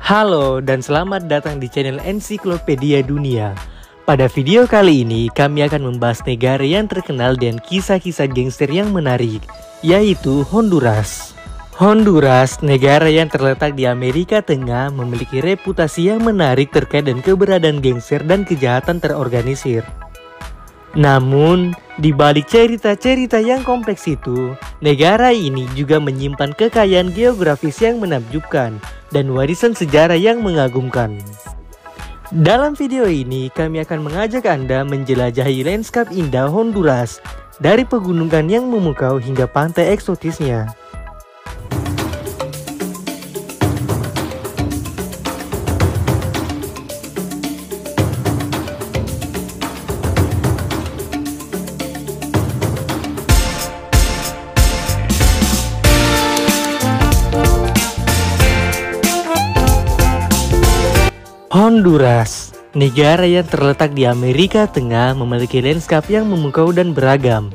Halo dan selamat datang di channel Ensiklopedia Dunia. Pada video kali ini kami akan membahas negara yang terkenal dengan kisah-kisah gangster yang menarik, yaitu Honduras. Honduras, negara yang terletak di Amerika Tengah, memiliki reputasi yang menarik terkait dengan keberadaan gangster dan kejahatan terorganisir. Namun, di balik cerita-cerita yang kompleks itu, negara ini juga menyimpan kekayaan geografis yang menakjubkan dan warisan sejarah yang mengagumkan. Dalam video ini, kami akan mengajak Anda menjelajahi lanskap indah Honduras, dari pegunungan yang memukau hingga pantai eksotisnya. Honduras, negara yang terletak di Amerika Tengah, memiliki lanskap yang memukau dan beragam.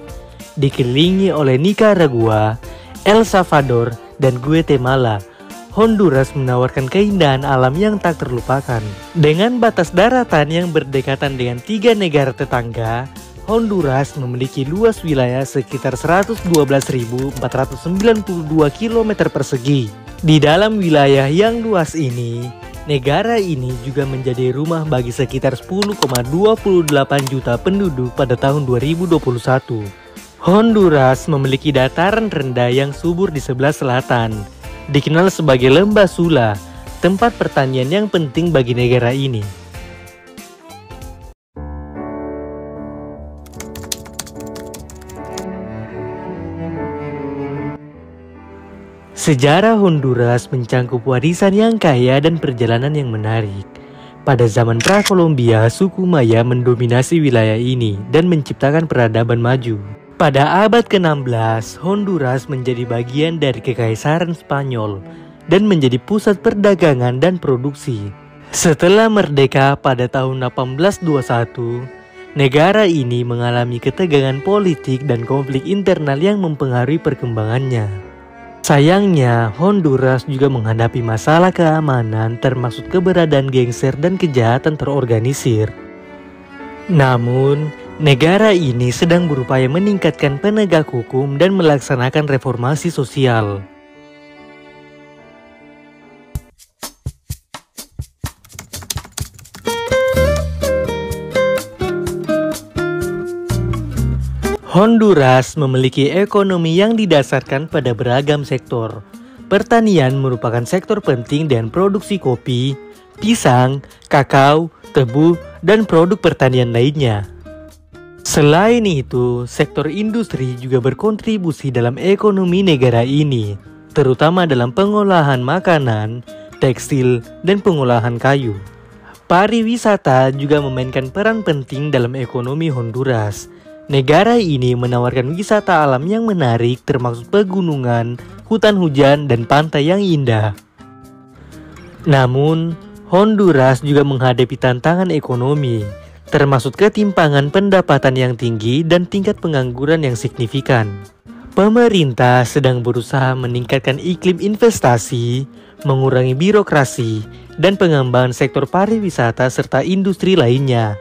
Dikelilingi oleh Nicaragua, El Salvador, dan Guatemala, Honduras menawarkan keindahan alam yang tak terlupakan. Dengan batas daratan yang berdekatan dengan 3 negara tetangga, Honduras memiliki luas wilayah sekitar 112.492 km persegi. Di dalam wilayah yang luas ini, negara ini juga menjadi rumah bagi sekitar 10,28 juta penduduk pada tahun 2021. Honduras memiliki dataran rendah yang subur di sebelah selatan, dikenal sebagai Lembah Sula, tempat pertanian yang penting bagi negara ini. Sejarah Honduras mencangkup warisan yang kaya dan perjalanan yang menarik. Pada zaman pra-Kolombia, suku Maya mendominasi wilayah ini dan menciptakan peradaban maju. Pada abad ke-16, Honduras menjadi bagian dari Kekaisaran Spanyol dan menjadi pusat perdagangan dan produksi. Setelah merdeka pada tahun 1821, negara ini mengalami ketegangan politik dan konflik internal yang mempengaruhi perkembangannya. Sayangnya, Honduras juga menghadapi masalah keamanan termasuk keberadaan gangster dan kejahatan terorganisir. Namun, negara ini sedang berupaya meningkatkan penegak hukum dan melaksanakan reformasi sosial. Honduras memiliki ekonomi yang didasarkan pada beragam sektor. Pertanian merupakan sektor penting dan produksi kopi, pisang, kakao, tebu, dan produk pertanian lainnya. Selain itu, sektor industri juga berkontribusi dalam ekonomi negara ini, terutama dalam pengolahan makanan, tekstil, dan pengolahan kayu. Pariwisata juga memainkan peran penting dalam ekonomi Honduras. Negara ini menawarkan wisata alam yang menarik termasuk pegunungan, hutan hujan, dan pantai yang indah. Namun, Honduras juga menghadapi tantangan ekonomi, termasuk ketimpangan pendapatan yang tinggi dan tingkat pengangguran yang signifikan. Pemerintah sedang berusaha meningkatkan iklim investasi, mengurangi birokrasi, dan pengembangan sektor pariwisata serta industri lainnya.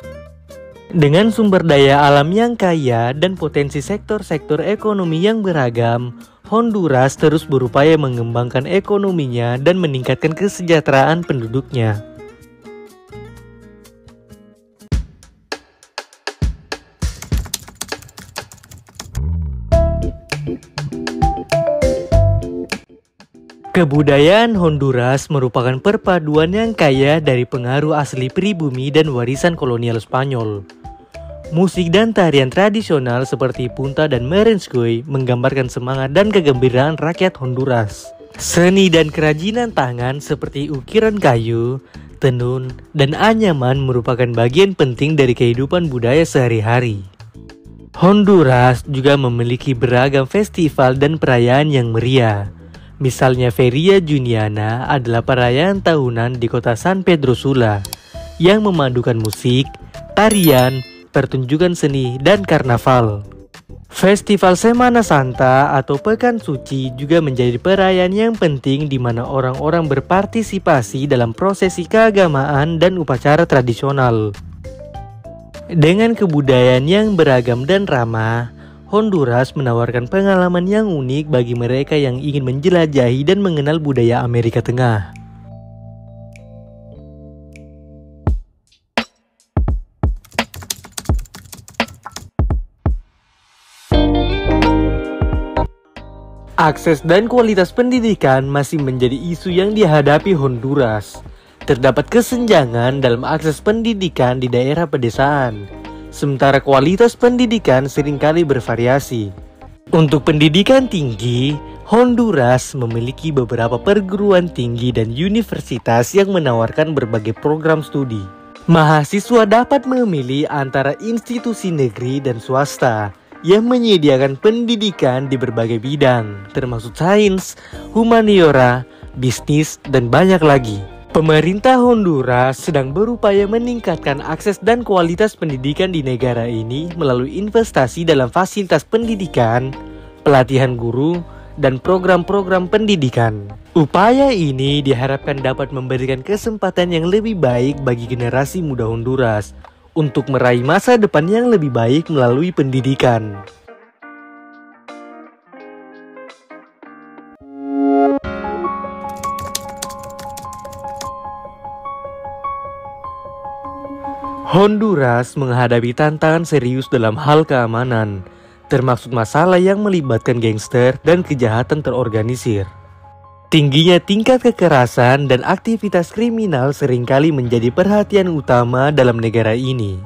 Dengan sumber daya alam yang kaya dan potensi sektor-sektor ekonomi yang beragam, Honduras terus berupaya mengembangkan ekonominya dan meningkatkan kesejahteraan penduduknya. Kebudayaan Honduras merupakan perpaduan yang kaya dari pengaruh asli pribumi dan warisan kolonial Spanyol. Musik dan tarian tradisional seperti punta dan merenskoy menggambarkan semangat dan kegembiraan rakyat Honduras. Seni dan kerajinan tangan seperti ukiran kayu, tenun, dan anyaman merupakan bagian penting dari kehidupan budaya sehari-hari. Honduras juga memiliki beragam festival dan perayaan yang meriah. Misalnya Feria Juniana adalah perayaan tahunan di kota San Pedro Sula yang memadukan musik, tarian, pertunjukan seni, dan karnaval. Festival Semana Santa atau Pekan Suci juga menjadi perayaan yang penting di mana orang-orang berpartisipasi dalam prosesi keagamaan dan upacara tradisional. Dengan kebudayaan yang beragam dan ramah, Honduras menawarkan pengalaman yang unik bagi mereka yang ingin menjelajahi dan mengenal budaya Amerika Tengah. Akses dan kualitas pendidikan masih menjadi isu yang dihadapi Honduras. Terdapat kesenjangan dalam akses pendidikan di daerah pedesaan, sementara kualitas pendidikan seringkali bervariasi. Untuk pendidikan tinggi, Honduras memiliki beberapa perguruan tinggi dan universitas yang menawarkan berbagai program studi. Mahasiswa dapat memilih antara institusi negeri dan swasta yang menyediakan pendidikan di berbagai bidang, termasuk sains, humaniora, bisnis, dan banyak lagi. Pemerintah Honduras sedang berupaya meningkatkan akses dan kualitas pendidikan di negara ini melalui investasi dalam fasilitas pendidikan, pelatihan guru, dan program-program pendidikan. Upaya ini diharapkan dapat memberikan kesempatan yang lebih baik bagi generasi muda Honduras untuk meraih masa depan yang lebih baik melalui pendidikan. Honduras menghadapi tantangan serius dalam hal keamanan, termasuk masalah yang melibatkan gangster dan kejahatan terorganisir. Tingginya tingkat kekerasan dan aktivitas kriminal seringkali menjadi perhatian utama dalam negara ini.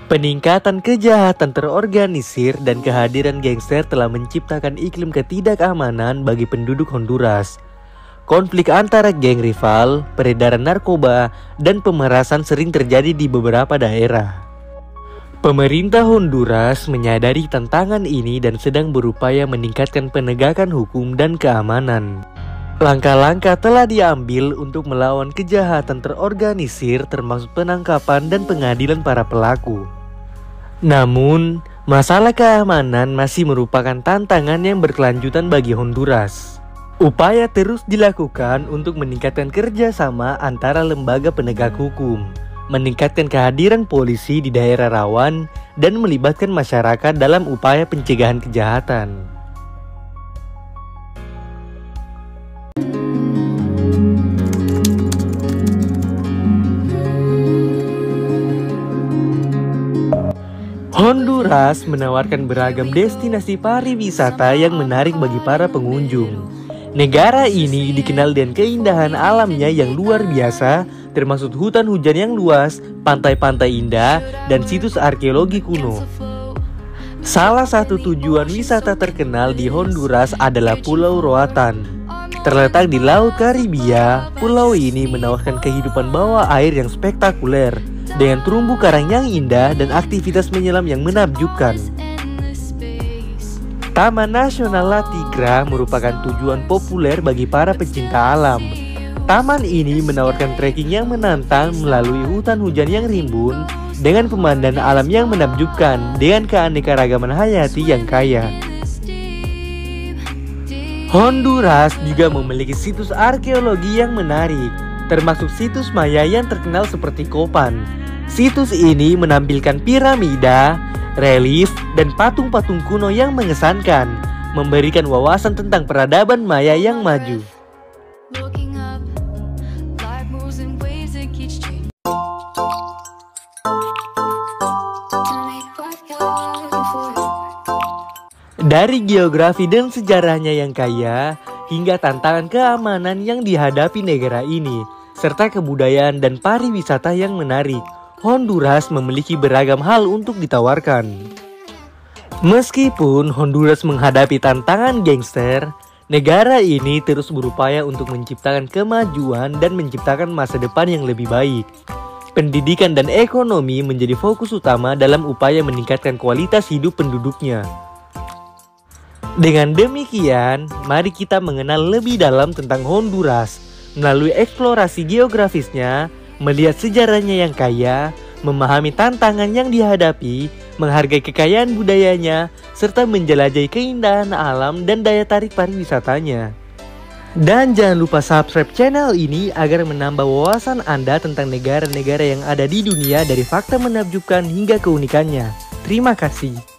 Peningkatan kejahatan terorganisir dan kehadiran gangster telah menciptakan iklim ketidakamanan bagi penduduk Honduras. Konflik antara geng rival, peredaran narkoba, dan pemerasan sering terjadi di beberapa daerah. Pemerintah Honduras menyadari tantangan ini dan sedang berupaya meningkatkan penegakan hukum dan keamanan. Langkah-langkah telah diambil untuk melawan kejahatan terorganisir termasuk penangkapan dan pengadilan para pelaku. Namun, masalah keamanan masih merupakan tantangan yang berkelanjutan bagi Honduras. Upaya terus dilakukan untuk meningkatkan kerjasama antara lembaga penegak hukum, meningkatkan kehadiran polisi di daerah rawan, dan melibatkan masyarakat dalam upaya pencegahan kejahatan. Honduras menawarkan beragam destinasi pariwisata yang menarik bagi para pengunjung. Negara ini dikenal dengan keindahan alamnya yang luar biasa, termasuk hutan hujan yang luas, pantai-pantai indah, dan situs arkeologi kuno. Salah satu tujuan wisata terkenal di Honduras adalah Pulau Roatan. Terletak di Laut Karibia, pulau ini menawarkan kehidupan bawah air yang spektakuler, dengan terumbu karang yang indah dan aktivitas menyelam yang menakjubkan. Taman Nasional La Tigra merupakan tujuan populer bagi para pecinta alam. Taman ini menawarkan trekking yang menantang melalui hutan hujan yang rimbun dengan pemandangan alam yang menakjubkan dengan keanekaragaman hayati yang kaya. Honduras juga memiliki situs arkeologi yang menarik, termasuk situs Maya yang terkenal seperti Copan. Situs ini menampilkan piramida, relief, dan patung-patung kuno yang mengesankan, memberikan wawasan tentang peradaban Maya yang maju. Dari geografi dan sejarahnya yang kaya, hingga tantangan keamanan yang dihadapi negara ini, serta kebudayaan dan pariwisata yang menarik, Honduras memiliki beragam hal untuk ditawarkan. Meskipun Honduras menghadapi tantangan gangster, negara ini terus berupaya untuk menciptakan kemajuan dan menciptakan masa depan yang lebih baik. Pendidikan dan ekonomi menjadi fokus utama dalam upaya meningkatkan kualitas hidup penduduknya. Dengan demikian, mari kita mengenal lebih dalam tentang Honduras melalui eksplorasi geografisnya, melihat sejarahnya yang kaya, memahami tantangan yang dihadapi, menghargai kekayaan budayanya, serta menjelajahi keindahan alam dan daya tarik pariwisatanya. Dan jangan lupa subscribe channel ini agar menambah wawasan Anda tentang negara-negara yang ada di dunia dari fakta menakjubkan hingga keunikannya. Terima kasih.